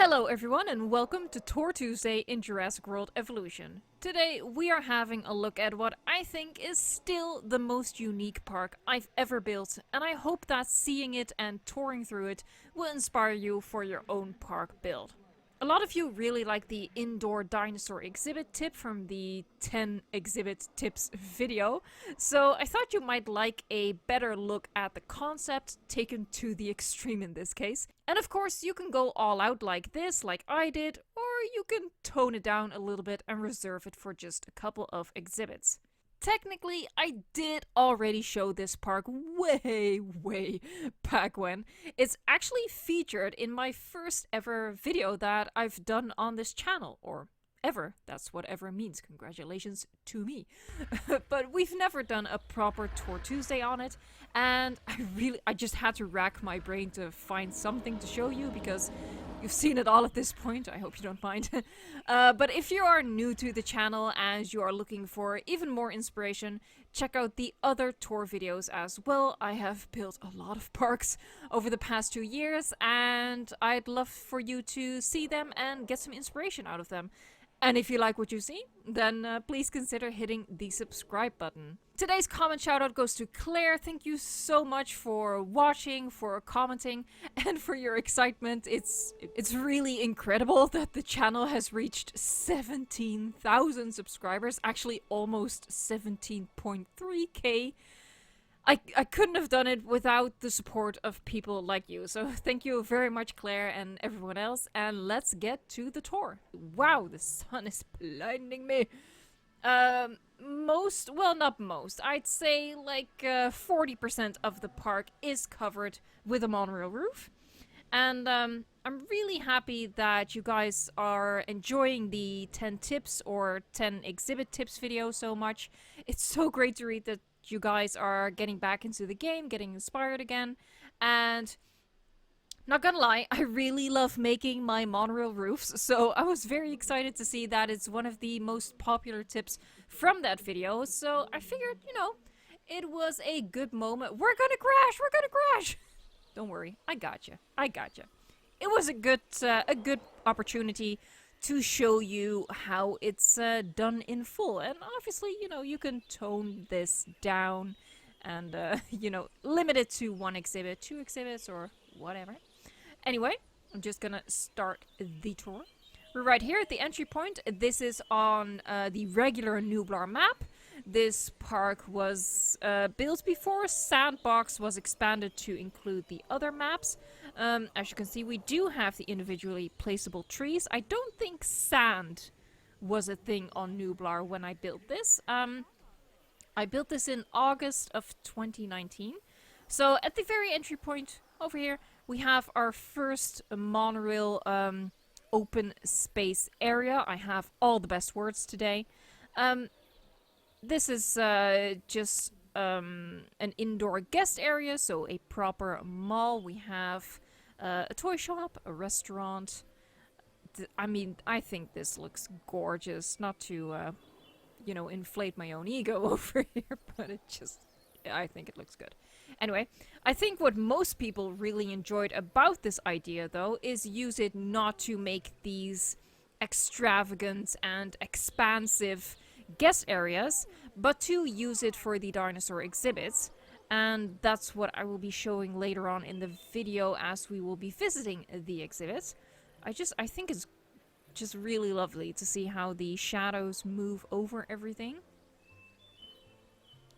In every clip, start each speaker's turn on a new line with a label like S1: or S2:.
S1: Hello everyone and welcome to Tour Tuesday in Jurassic World Evolution. Today we are having a look at what I think is still the most unique park I've ever built, and I hope that seeing it and touring through it will inspire you for your own park build. A lot of you really like the indoor dinosaur exhibit tip from the 10 exhibit tips video, so I thought you might like a better look at the concept taken to the extreme in this case. And of course you can go all out like this, like I did, or you can tone it down a little bit and reserve it for just a couple of exhibits. Technically, I did already show this park way back when. It's actually featured in my first ever video that I've done on this channel, or ever. That's what ever means. Congratulations to me. But we've never done a proper Tour Tuesday on it, and I just had to rack my brain to find something to show you because you've seen it all at this point. I hope you don't mind. But if you are new to the channel and you are looking for even more inspiration, check out the other tour videos as well. I have built a lot of parks over the past 2 years, and I'd love for you to see them and get some inspiration out of them. And if you like what you see, then please consider hitting the subscribe button. Today's comment shoutout goes to Claire. Thank you so much for watching, for commenting, and for your excitement. It's really incredible that the channel has reached 17,000 subscribers, actually almost 17.3k. I couldn't have done it without the support of people like you, so thank you very much, Claire and everyone else, and let's get to the tour. Wow, the sun is blinding me. Not most, I'd say like 40% of the park is covered with a monorail roof, and I'm really happy that you guys are enjoying the 10 tips or 10 exhibit tips video so much. It's so great to read that you guys are getting back into the game, getting inspired again, and not gonna lie, I really love making my monorail roofs, so I was very excited to see that it's one of the most popular tips from that video, so I figured, it was a good moment. We're gonna crash! Don't worry, I gotcha. It was a good opportunity to show you how it's done in full, and obviously, you can tone this down and, limit it to 1 exhibit, 2 exhibits, or whatever. Anyway, I'm just gonna start the tour. We're right here at the entry point. This is on the regular Nublar map. This park was built before Sandbox was expanded to include the other maps. As you can see, we do have the individually placeable trees. I don't think sand was a thing on Nublar when I built this. I built this in August of 2019. So at the very entry point over here, we have our first monorail open space area. I have all the best words today. This is just an indoor guest area, so a proper mall. We have a toy shop, a restaurant. I think this looks gorgeous. Not to, inflate my own ego over here, but I think it looks good. Anyway, I think what most people really enjoyed about this idea, though, is use it not to make these extravagant and expansive guest areas, but to use it for the dinosaur exhibits, and that's what I will be showing later on in the video as we will be visiting the exhibits. I think it's just really lovely to see how the shadows move over everything.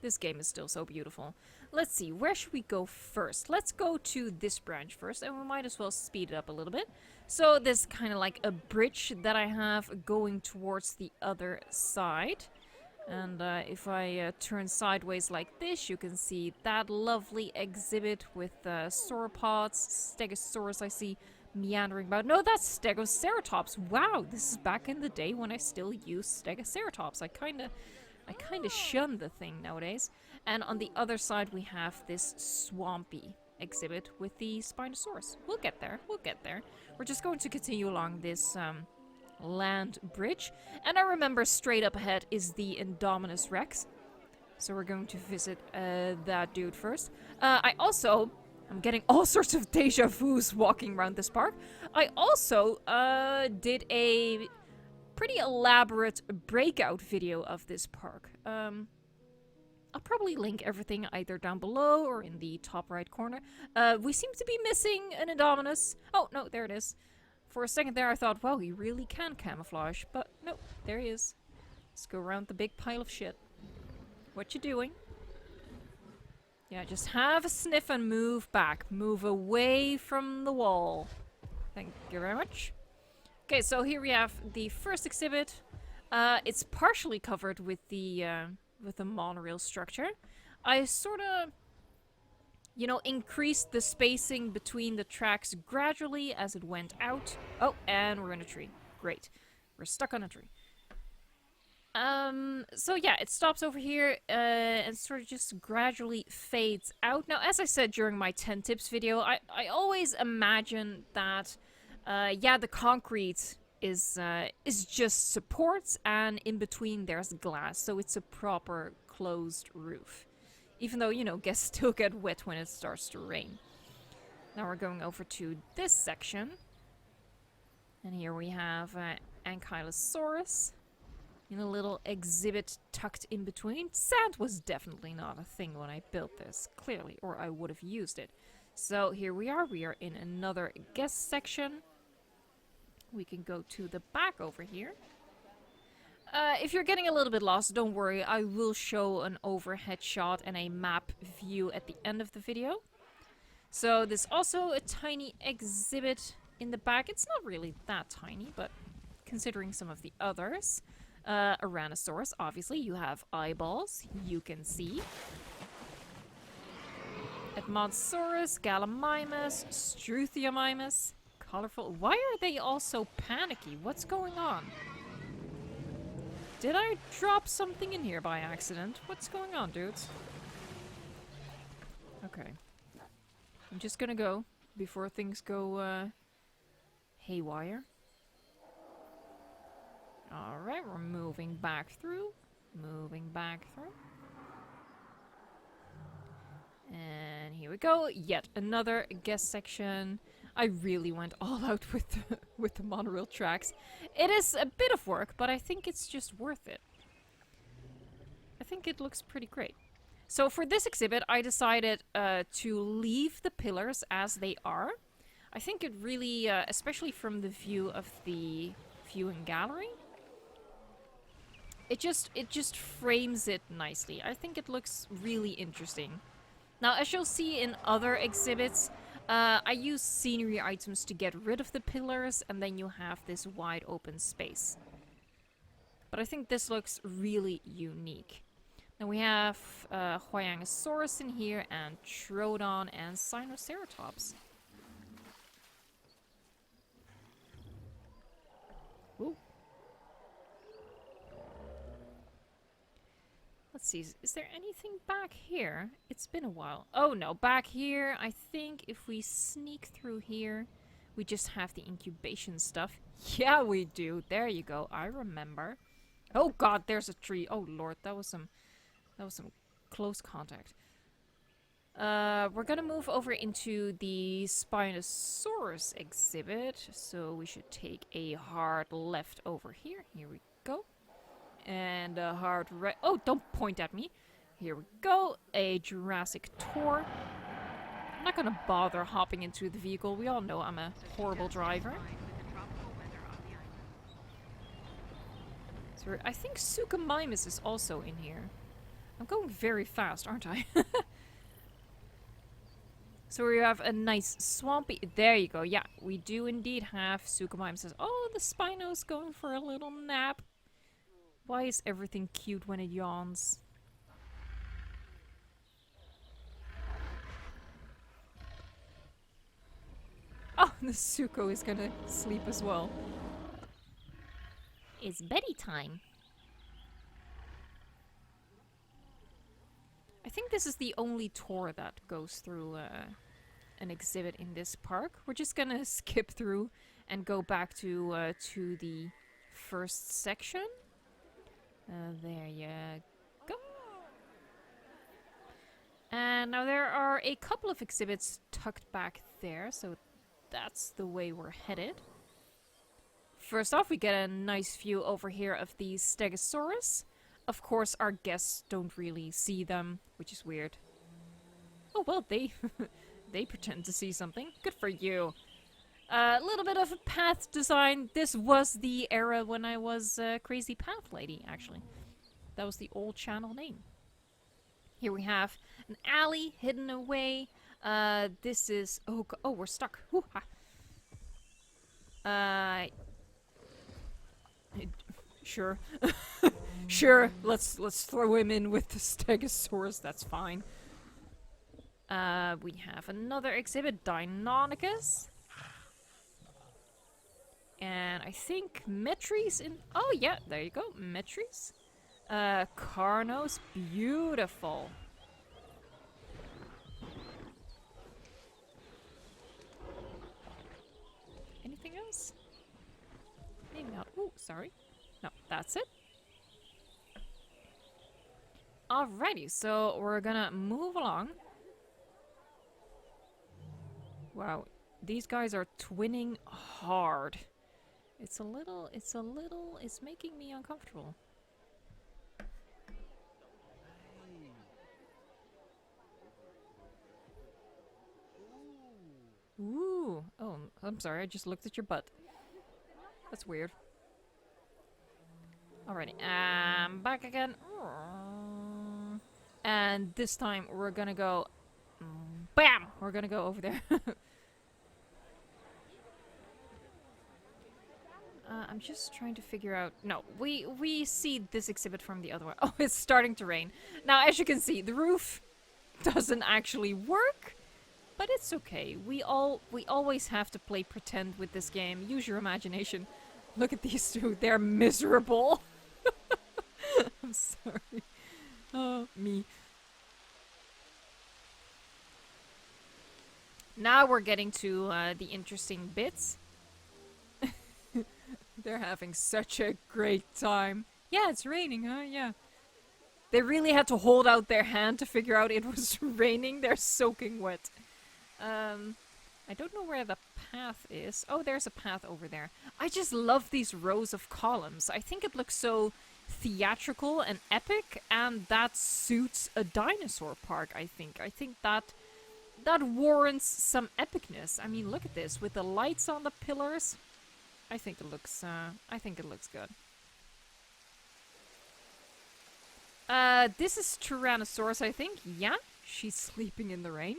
S1: This game is still so beautiful. Let's see, where should we go first? Let's go to this branch first, and we might as well speed it up a little bit. So this kind of like a bridge that I have going towards the other side. And if I turn sideways like this, you can see that lovely exhibit with sauropods, stegosaurus I see meandering about. No, that's stegoceratops. Wow, this is back in the day when I still used stegoceratops. I kind of shun the thing nowadays. And on the other side we have this swampy exhibit with the Spinosaurus. We'll get there. We're just going to continue along this land bridge. And I remember straight up ahead is the Indominus Rex. So we're going to visit that dude first. I also I'm getting all sorts of deja vus walking around this park. I also did a pretty elaborate breakout video of this park. I'll probably link everything either down below or in the top right corner. We seem to be missing an Indominus. Oh, no, there it is. For a second there I thought, wow, he really can camouflage. But no, there he is. Let's go around the big pile of shit. What you doing? Yeah, just have a sniff and move back. Move away from the wall. Thank you very much. Okay, so here we have the first exhibit. It's partially covered with the monorail structure. I sort of, you know, increased the spacing between the tracks gradually as it went out. Oh, and we're in a tree. Great. We're stuck on a tree. So yeah, it stops over here, and sort of just gradually fades out. Now, as I said during my 10 tips video, I always imagine that, yeah, the concrete is just supports, and in between there's glass, so it's a proper closed roof. Even though, you know, guests still get wet when it starts to rain. Now we're going over to this section. And here we have Allosaurus in a little exhibit tucked in between. Sand was definitely not a thing when I built this, clearly, or I would have used it. So here we are in another guest section. We can go to the back over here. If you're getting a little bit lost, don't worry, I will show an overhead shot and a map view at the end of the video. So there's also a tiny exhibit in the back. It's not really that tiny, but considering some of the others. Tyrannosaurus, obviously, you have eyeballs, you can see. Edmontosaurus, Gallimimus, Struthiomimus, colorful. Why are they all so panicky? What's going on? Did I drop something in here by accident? What's going on, dudes? Okay. I'm just gonna go before things go, haywire. Alright, we're moving back through. Moving back through. And here we go. Yet another guest section. I really went all out with the monorail tracks. It is a bit of work, but I think it's just worth it. I think it looks pretty great. So for this exhibit, I decided to leave the pillars as they are. I think it really, especially from the view of the viewing gallery, it just frames it nicely. I think it looks really interesting. Now, as you'll see in other exhibits, I use scenery items to get rid of the pillars, and then you have this wide open space. But I think this looks really unique. Now we have Huayangosaurus in here, and Troodon and Sinoceratops. Ooh. Let's see, is there anything back here? It's been a while. Oh no, back here, I think if we sneak through here, we just have the incubation stuff. Yeah, we do. There you go, I remember. Oh god, there's a tree. Oh lord, that was some close contact. We're gonna move over into the Spinosaurus exhibit, so we should take a hard left over here. Here we go. And a hard right. Oh, don't point at me. Here we go. A Jurassic tour. I'm not gonna bother hopping into the vehicle. We all know I'm a horrible driver. So I think Suchomimus is also in here. I'm going very fast, aren't I? So we have a nice swampy... There you go. Yeah, we do indeed have Suchomimus. Oh, the Spino's going for a little nap. Why is everything cute when it yawns? Oh, the Sucho is gonna sleep as well. It's beddy time. I think this is the only tour that goes through an exhibit in this park. We're just gonna skip through and go back to the first section. There you go. And now there are a couple of exhibits tucked back there, so that's the way we're headed. First off, we get a nice view over here of the Stegosaurus. Of course, our guests don't really see them, which is weird. Oh, well, they they pretend to see something. Good for you. A little bit of a path design. This was the era when I was Crazy Path Lady, actually. That was the old channel name. Here we have an alley hidden away. This is... Oh, we're stuck. Sure. Sure, let's throw him in with the Stegosaurus. That's fine. We have another exhibit, Deinonychus. And I think Metries in... Oh, yeah, there you go. Metries. Carnos. Beautiful. Anything else? Maybe not. Oh, sorry. No, that's it. Alrighty, so we're gonna move along. Wow, these guys are twinning hard. It's making me uncomfortable. Ooh. Oh, I'm sorry, I just looked at your butt. That's weird. Alrighty, back again. And this time we're gonna go... BAM! We're gonna go over there. I'm just trying to figure out... No, we see this exhibit from the other one. Oh, it's starting to rain. Now, as you can see, the roof doesn't actually work, but it's okay. We always have to play pretend with this game. Use your imagination. Look at these two. They're miserable. I'm sorry. Oh, me. Now we're getting to the interesting bits. They're having such a great time. Yeah, it's raining, huh? Yeah. They really had to hold out their hand to figure out it was raining. They're soaking wet. I don't know where the path is. Oh, there's a path over there. I just love these rows of columns. I think it looks so theatrical and epic, and that suits a dinosaur park, I think. I think that warrants some epicness. I mean, look at this with the lights on the pillars. I think it looks good. This is Tyrannosaurus, I think. Yeah, she's sleeping in the rain.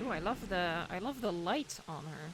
S1: Ooh, I love the light on her.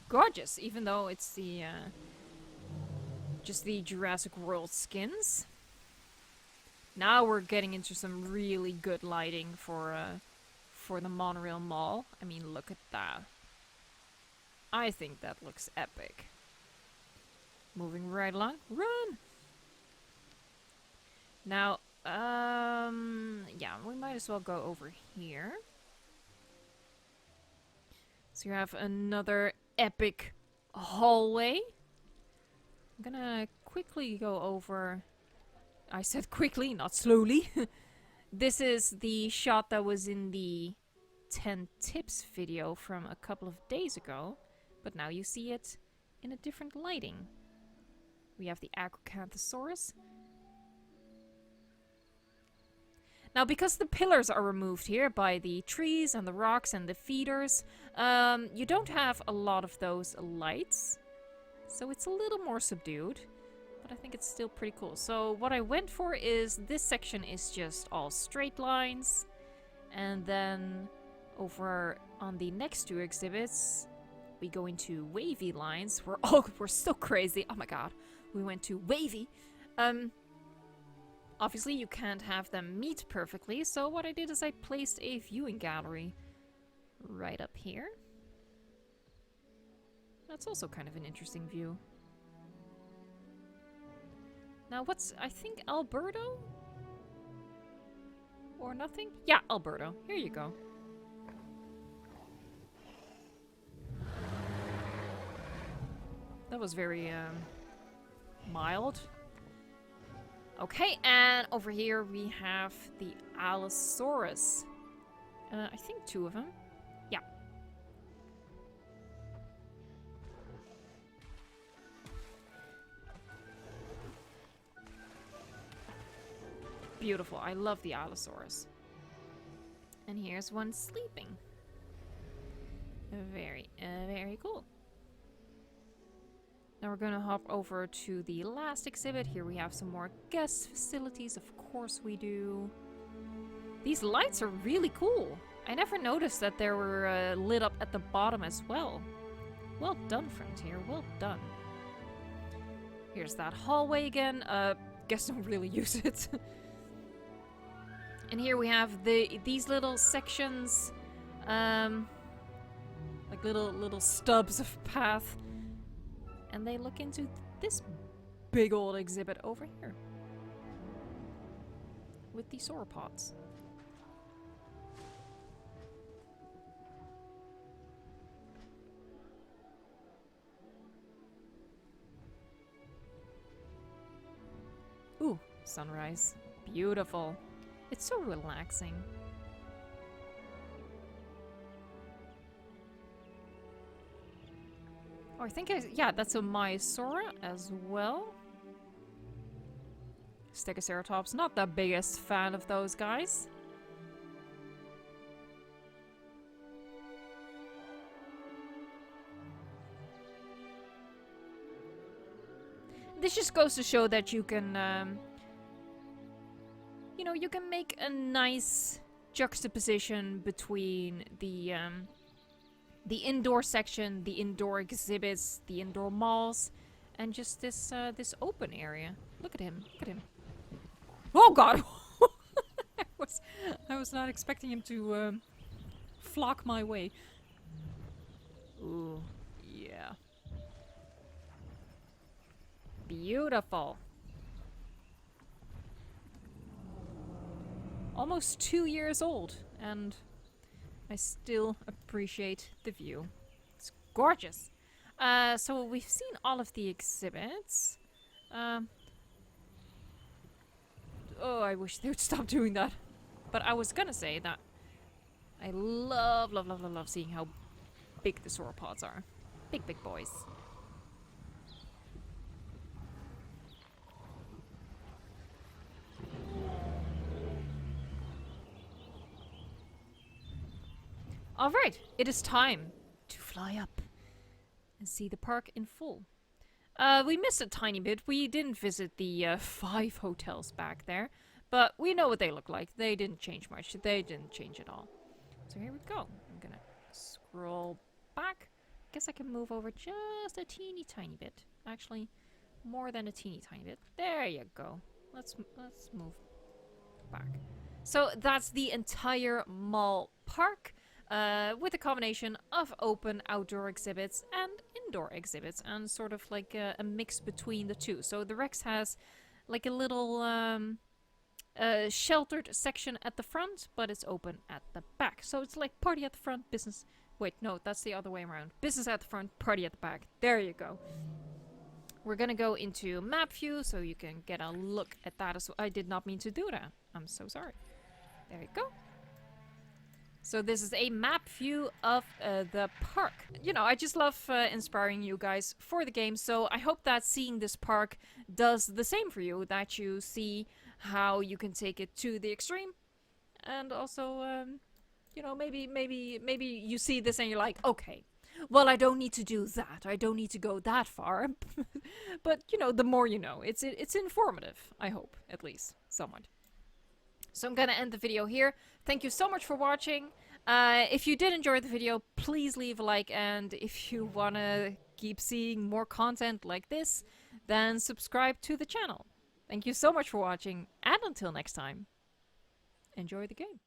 S1: Gorgeous, even though it's the just the Jurassic World skins. Now we're getting into some really good lighting for the Monorail Mall. I mean, look at that. I think that looks epic. Moving right along. Run! Now, yeah, we might as well go over here. So you have another epic hallway. I'm gonna quickly go over... I said quickly, not slowly. This is the shot that was in the 10 tips video from a couple of days ago, but now you see it in a different lighting. We have the Acrocanthosaurus. Now, because the pillars are removed here by the trees and the rocks and the feeders, you don't have a lot of those lights. So it's a little more subdued, but I think it's still pretty cool. So what I went for is this section is just all straight lines. And then over on the next two exhibits, we go into wavy lines. We're so crazy. Oh my god. We went to wavy. Obviously, you can't have them meet perfectly, so what I did is I placed a viewing gallery right up here. That's also kind of an interesting view. Now, I think Alberto? Or nothing? Yeah, Alberto. Here you go. That was very, mild. Okay, and over here we have the Allosaurus. I think 2 of them. Yeah. Beautiful. I love the Allosaurus. And here's one sleeping. Very, very cool. Now we're gonna hop over to the last exhibit. Here we have some more guest facilities. Of course we do. These lights are really cool. I never noticed that they were lit up at the bottom as well. Well done, Frontier. Well done. Here's that hallway again. Guess don't really use it. And here we have these little sections, like little stubs of path, and they look into this big old exhibit over here with the sauropods. Ooh, sunrise. Beautiful. It's so relaxing. Oh, I think yeah, that's a Maiasaura as well. Stegoceratops, not the biggest fan of those guys. This just goes to show that you can, you know, you can make a nice juxtaposition between the indoor section, the indoor exhibits, the indoor malls, and just this this open area. Look at him! Look at him! Oh God! I was not expecting him to flock my way. Ooh, yeah. Beautiful. Almost 2 years old, and I still appreciate the view. It's gorgeous. So we've seen all of the exhibits. Oh, I wish they would stop doing that. But I was gonna say that I love seeing how big the sauropods are. Big, big boys. Alright, it is time to fly up and see the park in full. We missed a tiny bit. We didn't visit the 5 hotels back there, but we know what they look like. They didn't change much. They didn't change at all. So here we go. I'm gonna scroll back. Guess I can move over just a teeny tiny bit. Actually, more than a teeny tiny bit. There you go. Let's move back. So that's the entire mall park. With a combination of open outdoor exhibits and indoor exhibits, and sort of like a mix between the two. So the Rex has like a little sheltered section at the front, but it's open at the back. So it's like party at the front, business... Wait, no, that's the other way around. Business at the front, party at the back. There you go. We're gonna go into map view so you can get a look at that as well. I did not mean to do that. I'm so sorry. There you go. So this is a map view of the park. You know, I just love inspiring you guys for the game, so I hope that seeing this park does the same for you, that you see how you can take it to the extreme, and also, you know, maybe you see this and you're like, okay, well, I don't need to do that. I don't need to go that far. But, you know, the more you know. It's informative, I hope, at least, somewhat. So I'm gonna end the video here. Thank you so much for watching. If you did enjoy the video, please leave a like, and if you wanna keep seeing more content like this, then subscribe to the channel. Thank you so much for watching, and until next time, enjoy the game.